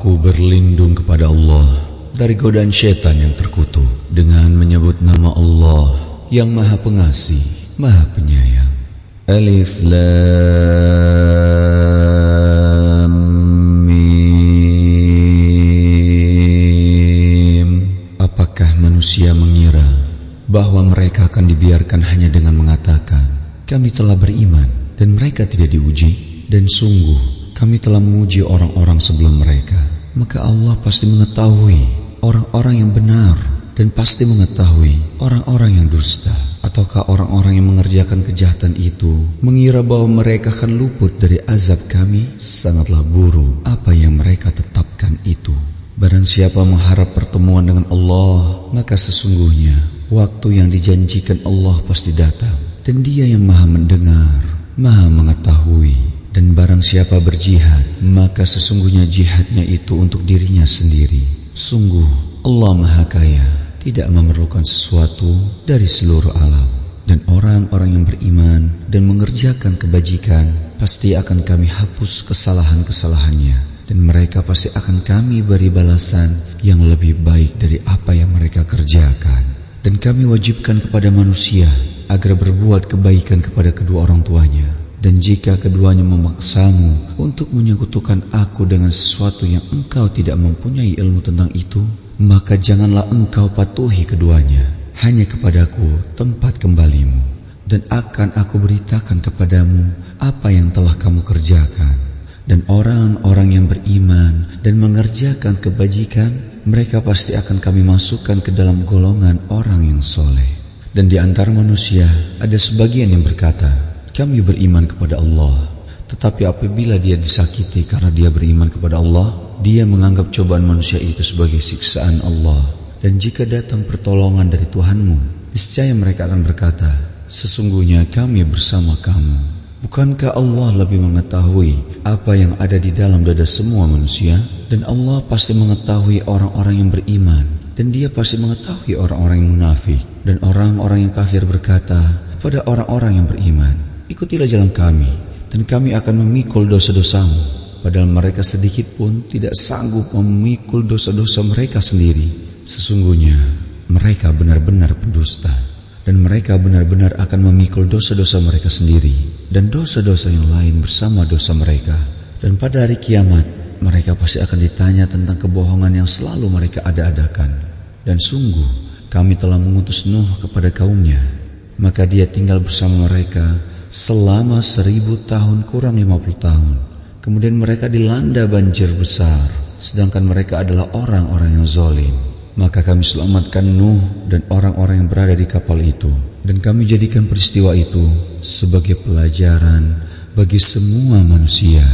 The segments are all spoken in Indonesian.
Aku berlindung kepada Allah dari godaan syaitan yang terkutuk dengan menyebut nama Allah yang Maha Pengasih, Maha Penyayang. Alif Lam Mim. Apakah manusia mengira bahwa mereka akan dibiarkan hanya dengan mengatakan, kami telah beriman, dan mereka tidak diuji? Dan sungguh kami telah menguji orang-orang sebelum mereka. Maka Allah pasti mengetahui orang-orang yang benar dan pasti mengetahui orang-orang yang dusta. Ataukah orang-orang yang mengerjakan kejahatan itu mengira bahwa mereka akan luput dari azab kami? Sangatlah buruk apa yang mereka tetapkan itu. Barang siapa mengharap pertemuan dengan Allah, maka sesungguhnya waktu yang dijanjikan Allah pasti datang, dan Dia yang Maha mendengar, Maha mengetahui. Dan barang siapa berjihad, maka sesungguhnya jihadnya itu untuk dirinya sendiri. Sungguh Allah Maha Kaya, tidak memerlukan sesuatu dari seluruh alam. Dan orang-orang yang beriman dan mengerjakan kebajikan, pasti akan kami hapus kesalahan-kesalahannya, dan mereka pasti akan kami beri balasan yang lebih baik dari apa yang mereka kerjakan. Dan kami wajibkan kepada manusia agar berbuat kebaikan kepada kedua orang tuanya. Dan jika keduanya memaksamu untuk menyekutukan aku dengan sesuatu yang engkau tidak mempunyai ilmu tentang itu, maka janganlah engkau patuhi keduanya. Hanya kepadaku tempat kembalimu, dan akan aku beritakan kepadamu apa yang telah kamu kerjakan. Dan orang-orang yang beriman dan mengerjakan kebajikan, mereka pasti akan kami masukkan ke dalam golongan orang yang soleh. Dan di antara manusia ada sebagian yang berkata, kami beriman kepada Allah. Tetapi apabila dia disakiti karena dia beriman kepada Allah, dia menganggap cobaan manusia itu sebagai siksaan Allah. Dan jika datang pertolongan dari Tuhanmu, niscaya mereka akan berkata, sesungguhnya kami bersama kamu. Bukankah Allah lebih mengetahui apa yang ada di dalam dada semua manusia? Dan Allah pasti mengetahui orang-orang yang beriman, dan Dia pasti mengetahui orang-orang yang munafik. Dan orang-orang yang kafir berkata kepada orang-orang yang beriman, ikutilah jalan kami, dan kami akan memikul dosa-dosamu. Padahal mereka sedikit pun tidak sanggup memikul dosa-dosa mereka sendiri. Sesungguhnya mereka benar-benar pendusta, dan mereka benar-benar akan memikul dosa-dosa mereka sendiri dan dosa-dosa yang lain bersama dosa mereka. Dan pada hari kiamat mereka pasti akan ditanya tentang kebohongan yang selalu mereka ada-adakan. Dan sungguh kami telah mengutus Nuh kepada kaumnya, maka dia tinggal bersama mereka selama 1000 tahun kurang 50 tahun. Kemudian mereka dilanda banjir besar, sedangkan mereka adalah orang-orang yang zalim. Maka kami selamatkan Nuh dan orang-orang yang berada di kapal itu, dan kami jadikan peristiwa itu sebagai pelajaran bagi semua manusia.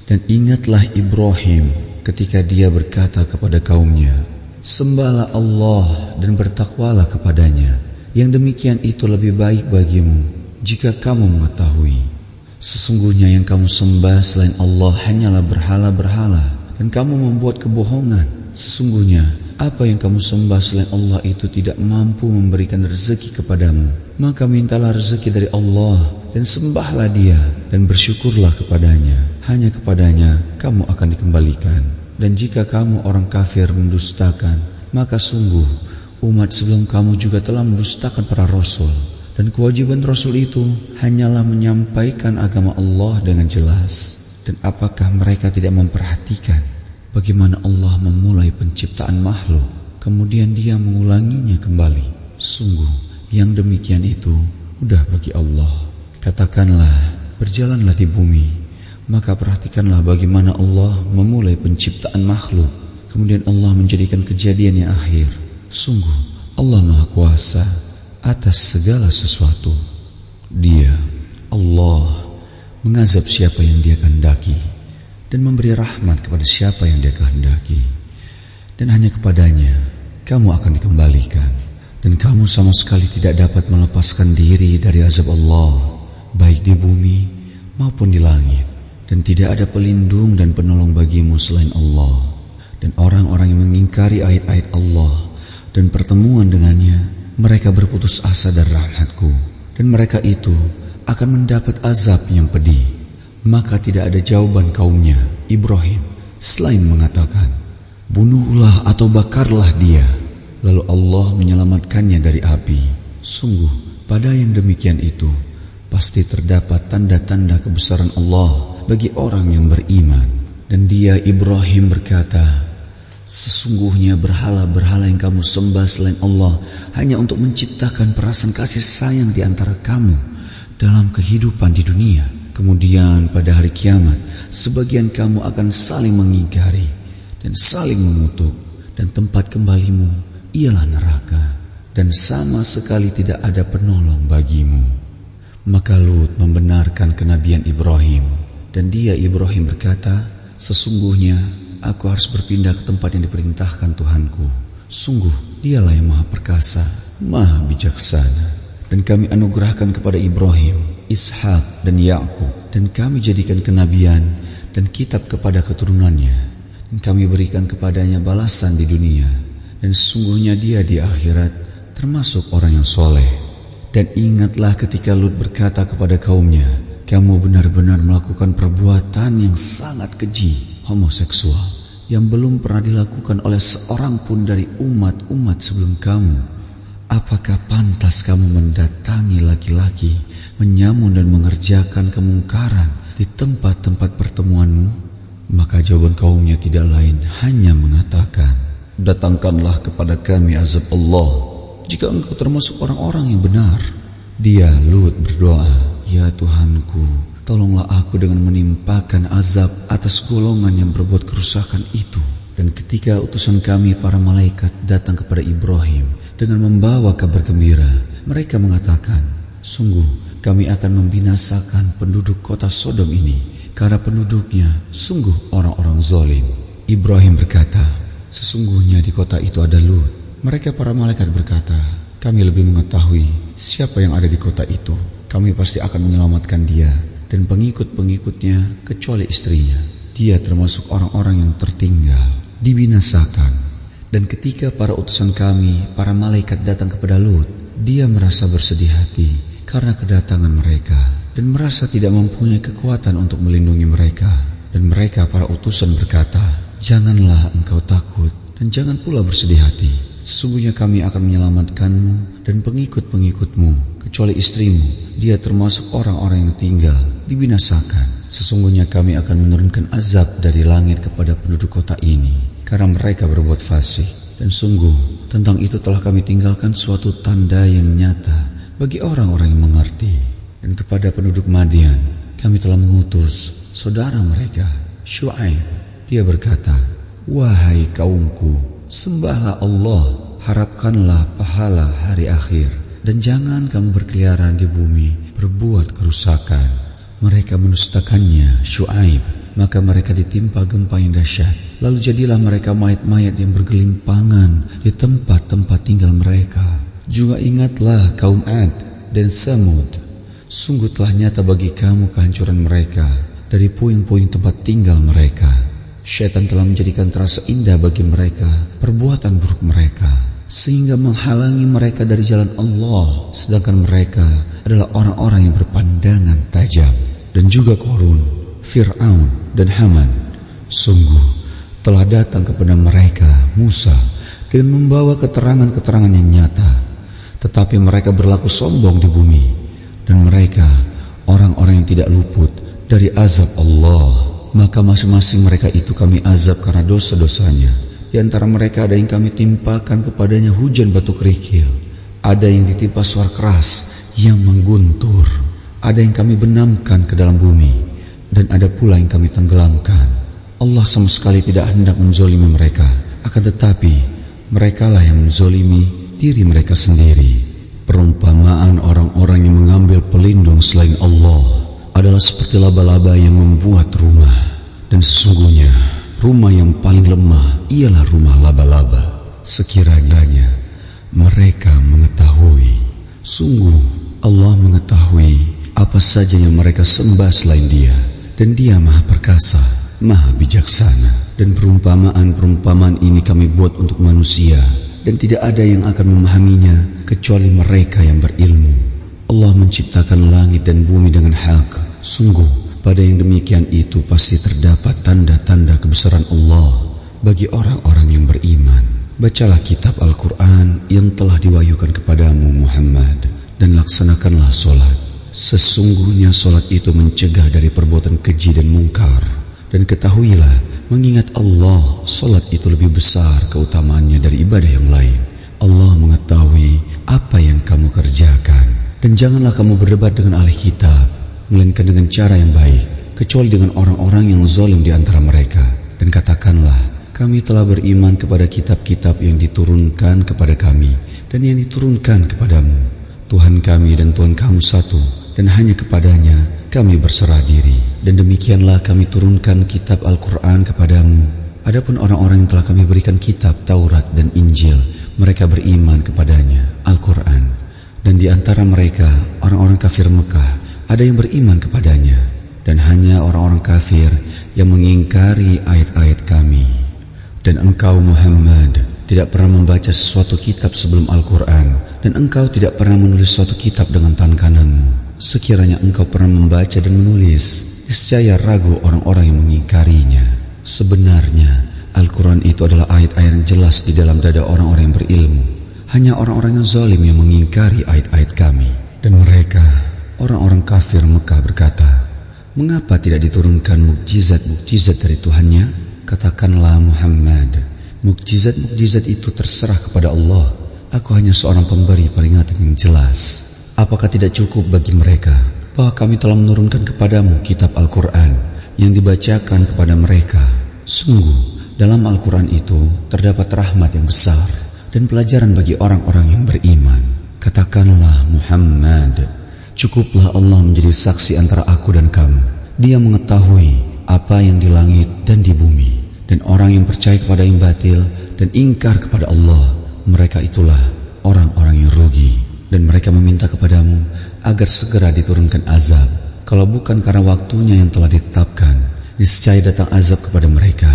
Dan ingatlah Ibrahim ketika dia berkata kepada kaumnya, sembahlah Allah dan bertakwalah kepadanya. Yang demikian itu lebih baik bagimu jika kamu mengetahui. Sesungguhnya yang kamu sembah selain Allah hanyalah berhala-berhala, dan kamu membuat kebohongan. Sesungguhnya apa yang kamu sembah selain Allah itu tidak mampu memberikan rezeki kepadamu. Maka mintalah rezeki dari Allah dan sembahlah Dia, dan bersyukurlah kepadanya. Hanya kepadanya kamu akan dikembalikan. Dan jika kamu orang kafir mendustakan, maka sungguh umat sebelum kamu juga telah mendustakan para rasul. Dan kewajiban Rasul itu hanyalah menyampaikan agama Allah dengan jelas. Dan apakah mereka tidak memperhatikan bagaimana Allah memulai penciptaan makhluk, kemudian Dia mengulanginya kembali? Sungguh yang demikian itu mudah bagi Allah. Katakanlah, berjalanlah di bumi, maka perhatikanlah bagaimana Allah memulai penciptaan makhluk, kemudian Allah menjadikan kejadian yang akhir. Sungguh Allah Maha Kuasa atas segala sesuatu. Dia, Allah, mengazab siapa yang Dia kehendaki, dan memberi rahmat kepada siapa yang Dia kehendaki. Dan hanya kepadanya kamu akan dikembalikan. Dan kamu sama sekali tidak dapat melepaskan diri dari azab Allah, baik di bumi maupun di langit. Dan tidak ada pelindung dan penolong bagimu selain Allah. Dan orang-orang yang mengingkari ayat-ayat Allah dan pertemuan dengannya, mereka berputus asa dari rahmatku, dan mereka itu akan mendapat azab yang pedih. Maka tidak ada jawaban kaumnya, Ibrahim, selain mengatakan, "Bunuhlah atau bakarlah dia." Lalu Allah menyelamatkannya dari api. Sungguh, pada yang demikian itu, pasti terdapat tanda-tanda kebesaran Allah bagi orang yang beriman. Dan dia Ibrahim berkata, "Sesungguhnya berhala-berhala yang kamu sembah selain Allah hanya untuk menciptakan perasaan kasih sayang di antara kamu dalam kehidupan di dunia. Kemudian pada hari kiamat, sebagian kamu akan saling mengingkari dan saling mengutuk, dan tempat kembalimu ialah neraka, dan sama sekali tidak ada penolong bagimu." Maka Lut membenarkan kenabian Ibrahim, dan dia Ibrahim berkata, "Sesungguhnya aku harus berpindah ke tempat yang diperintahkan Tuhanku. Sungguh dialah yang maha perkasa, maha bijaksana." Dan kami anugerahkan kepada Ibrahim, Ishak dan Yakub, dan kami jadikan kenabian dan kitab kepada keturunannya, dan kami berikan kepadanya balasan di dunia, dan sesungguhnya dia di akhirat termasuk orang yang soleh. Dan ingatlah ketika Lut berkata kepada kaumnya, "Kamu benar-benar melakukan perbuatan yang sangat keji, homoseksual, yang belum pernah dilakukan oleh seorang pun dari umat-umat sebelum kamu. Apakah pantas kamu mendatangi laki-laki, menyamun dan mengerjakan kemungkaran di tempat-tempat pertemuanmu?" Maka jawaban kaumnya tidak lain hanya mengatakan, "Datangkanlah kepada kami azab Allah jika engkau termasuk orang-orang yang benar." Dia Lut berdoa, "Ya Tuhanku, tolonglah aku dengan menimpakan azab atas golongan yang berbuat kerusakan itu." Dan ketika utusan kami para malaikat datang kepada Ibrahim dengan membawa kabar gembira, mereka mengatakan, "Sungguh kami akan membinasakan penduduk kota Sodom ini, karena penduduknya sungguh orang-orang zalim." Ibrahim berkata, "Sesungguhnya di kota itu ada Lut." Mereka para malaikat berkata, "Kami lebih mengetahui siapa yang ada di kota itu. Kami pasti akan menyelamatkan dia dan pengikut-pengikutnya kecuali istrinya. Dia termasuk orang-orang yang tertinggal, dibinasakan." Dan ketika para utusan kami, para malaikat datang kepada Lut, dia merasa bersedih hati karena kedatangan mereka, dan merasa tidak mempunyai kekuatan untuk melindungi mereka. Dan mereka para utusan berkata, "Janganlah engkau takut dan jangan pula bersedih hati. Sesungguhnya kami akan menyelamatkanmu dan pengikut-pengikutmu kecuali istrimu. Dia termasuk orang-orang yang tinggal, dibinasakan. Sesungguhnya kami akan menurunkan azab dari langit kepada penduduk kota ini karena mereka berbuat fasik. Dan sungguh tentang itu telah kami tinggalkan suatu tanda yang nyata bagi orang-orang yang mengerti." Dan kepada penduduk Madian kami telah mengutus saudara mereka Syuaib. Dia berkata, "Wahai kaumku, sembahlah Allah, harapkanlah pahala hari akhir, dan jangan kamu berkeliaran di bumi berbuat kerusakan." Mereka mendustakannya Syuaib, maka mereka ditimpa gempa yang dahsyat. Lalu jadilah mereka mayat-mayat yang bergelimpangan di tempat-tempat tinggal mereka. Juga ingatlah kaum Ad dan Thamud. Sungguh telah nyata bagi kamu kehancuran mereka dari puing-puing tempat tinggal mereka. Syaitan telah menjadikan terasa indah bagi mereka perbuatan buruk mereka, sehingga menghalangi mereka dari jalan Allah, sedangkan mereka adalah orang-orang yang berpandangan tajam. Dan juga Qarun, Fir'aun dan Haman, sungguh telah datang kepada mereka Musa dan membawa keterangan-keterangan yang nyata, tetapi mereka berlaku sombong di bumi, dan mereka orang-orang yang tidak luput dari azab Allah. Maka masing-masing mereka itu kami azab karena dosa-dosanya. Di antara mereka ada yang kami timpakan kepadanya hujan batu kerikil, ada yang ditimpa suara keras yang mengguntur, ada yang kami benamkan ke dalam bumi, dan ada pula yang kami tenggelamkan. Allah sama sekali tidak hendak menzolimi mereka, akan tetapi merekalah yang menzolimi diri mereka sendiri. Perumpamaan orang-orang yang mengambil pelindung selain Allah adalah seperti laba-laba yang membuat rumah, dan sesungguhnya rumah yang paling lemah ialah rumah laba-laba. Sekiranya mereka mengetahui, sungguh Allah mengetahui apa saja yang mereka sembah selain Dia, dan Dia Maha Perkasa, Maha Bijaksana. Dan perumpamaan-perumpamaan ini kami buat untuk manusia, dan tidak ada yang akan memahaminya kecuali mereka yang berilmu. Allah menciptakan langit dan bumi dengan hak. Sungguh Pada yang demikian itu pasti terdapat tanda-tanda kebesaran Allah bagi orang-orang yang beriman. Bacalah kitab Al-Quran yang telah diwahyukan kepadamu Muhammad, dan laksanakanlah solat. Sesungguhnya solat itu mencegah dari perbuatan keji dan mungkar. Dan ketahuilah, mengingat Allah, solat itu lebih besar keutamaannya dari ibadah yang lain. Allah mengetahui apa yang kamu kerjakan. Dan janganlah kamu berdebat dengan ahli kitab, melainkan dengan cara yang baik, kecuali dengan orang-orang yang zalim di antara mereka. Dan katakanlah, kami telah beriman kepada kitab-kitab yang diturunkan kepada kami dan yang diturunkan kepadamu. Tuhan kami dan Tuhan kamu satu, dan hanya kepadanya kami berserah diri. Dan demikianlah kami turunkan kitab Al-Quran kepadamu. Adapun orang-orang yang telah kami berikan kitab Taurat dan Injil, mereka beriman kepadanya, Al-Quran. Dan di antara mereka, orang-orang kafir Mekah, ada yang beriman kepadanya. Dan hanya orang-orang kafir yang mengingkari ayat-ayat kami. Dan engkau Muhammad tidak pernah membaca sesuatu kitab sebelum Al-Quran, dan engkau tidak pernah menulis suatu kitab dengan tangan kananmu. Sekiranya engkau pernah membaca dan menulis, niscaya ragu orang-orang yang mengingkarinya. Sebenarnya Al-Quran itu adalah ayat-ayat yang jelas di dalam dada orang-orang yang berilmu. Hanya orang-orang yang zalim yang mengingkari ayat-ayat kami. Dan mereka, orang-orang kafir Mekah berkata, mengapa tidak diturunkan mukjizat-mukjizat dari Tuhannya? Katakanlah Muhammad, mukjizat-mukjizat itu terserah kepada Allah. Aku hanya seorang pemberi peringatan yang jelas. Apakah tidak cukup bagi mereka bahwa kami telah menurunkan kepadamu kitab Al-Quran yang dibacakan kepada mereka? Sungguh, dalam Al-Quran itu terdapat rahmat yang besar dan pelajaran bagi orang-orang yang beriman. Katakanlah Muhammad, cukuplah Allah menjadi saksi antara aku dan kamu. Dia mengetahui apa yang di langit dan di bumi. Dan orang yang percaya kepada yang batil dan ingkar kepada Allah, mereka itulah orang-orang yang rugi. Dan mereka meminta kepadamu agar segera diturunkan azab. Kalau bukan karena waktunya yang telah ditetapkan, niscaya datang azab kepada mereka.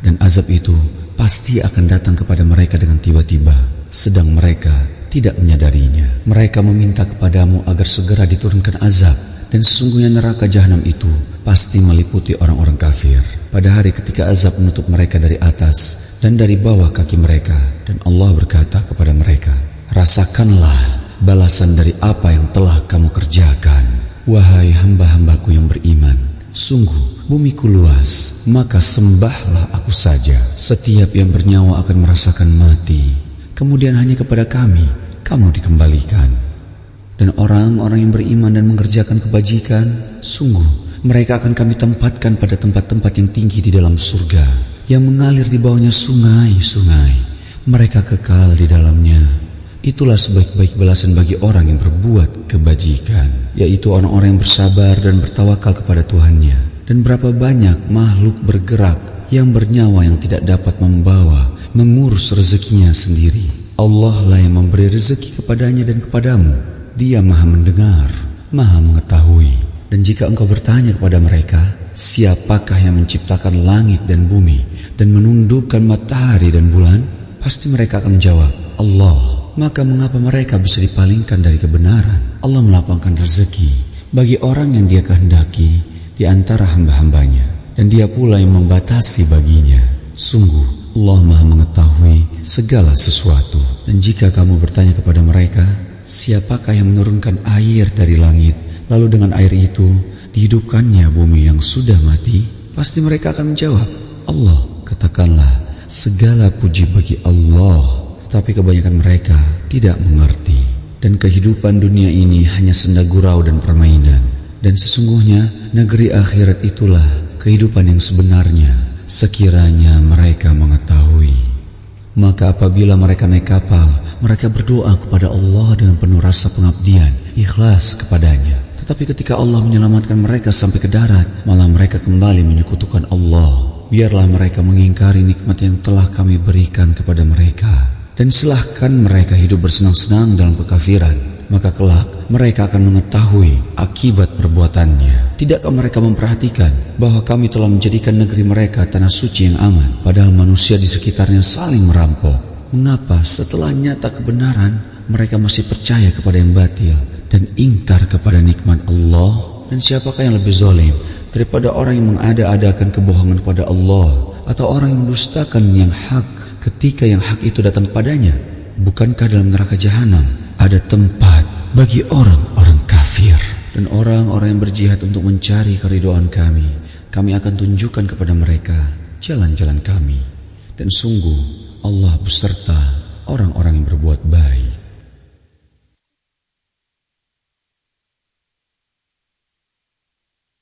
Dan azab itu pasti akan datang kepada mereka dengan tiba-tiba, sedang mereka tidak menyadarinya. Mereka meminta kepadamu agar segera diturunkan azab. Dan sesungguhnya neraka jahanam itu pasti meliputi orang-orang kafir pada hari ketika azab menutup mereka dari atas dan dari bawah kaki mereka. Dan Allah berkata kepada mereka, rasakanlah balasan dari apa yang telah kamu kerjakan. Wahai hamba-hambaku yang beriman, sungguh bumiku luas, maka sembahlah aku saja. Setiap yang bernyawa akan merasakan mati, kemudian hanya kepada kami kamu dikembalikan. Dan orang-orang yang beriman dan mengerjakan kebajikan, sungguh mereka akan kami tempatkan pada tempat-tempat yang tinggi di dalam surga, yang mengalir di bawahnya sungai-sungai. Mereka kekal di dalamnya. Itulah sebaik-baik balasan bagi orang yang berbuat kebajikan, yaitu orang-orang yang bersabar dan bertawakal kepada Tuhannya. Dan berapa banyak makhluk bergerak yang bernyawa yang tidak dapat membawa, mengurus rezekinya sendiri. Allah lah yang memberi rezeki kepadanya dan kepadamu. Dia maha mendengar, maha mengetahui. Dan jika engkau bertanya kepada mereka, siapakah yang menciptakan langit dan bumi dan menundukkan matahari dan bulan? Pasti mereka akan menjawab, Allah. Maka mengapa mereka bisa dipalingkan dari kebenaran? Allah melapangkan rezeki bagi orang yang dia kehendaki di antara hamba-hambanya, dan dia pula yang membatasi baginya. Sungguh Allah maha mengetahui segala sesuatu. Dan jika kamu bertanya kepada mereka, siapakah yang menurunkan air dari langit, lalu dengan air itu dihidupkannya bumi yang sudah mati? Pasti mereka akan menjawab, Allah. Katakanlah, segala puji bagi Allah. Tapi kebanyakan mereka tidak mengerti. Dan kehidupan dunia ini hanya senda gurau dan permainan. Dan sesungguhnya negeri akhirat itulah kehidupan yang sebenarnya, sekiranya mereka mengetahui. Maka apabila mereka naik kapal, mereka berdoa kepada Allah dengan penuh rasa pengabdian, ikhlas kepadanya. Tetapi ketika Allah menyelamatkan mereka sampai ke darat, malah mereka kembali menyekutukan Allah. Biarlah mereka mengingkari nikmat yang telah kami berikan kepada mereka, dan silahkan mereka hidup bersenang-senang dalam kekafiran. Maka kelak mereka akan mengetahui akibat perbuatannya. Tidakkah mereka memperhatikan bahwa kami telah menjadikan negeri mereka tanah suci yang aman, padahal manusia di sekitarnya saling merampok? Mengapa setelah nyata kebenaran mereka masih percaya kepada yang batil dan ingkar kepada nikmat Allah? Dan siapakah yang lebih zalim daripada orang yang mengada-adakan kebohongan kepada Allah atau orang yang mendustakan yang hak ketika yang hak itu datang kepadanya. Bukankah dalam neraka jahanam ada tempat bagi orang-orang kafir dan orang-orang yang berjihad untuk mencari keridhaan kami? Kami akan tunjukkan kepada mereka jalan-jalan kami, dan sungguh Allah beserta orang-orang yang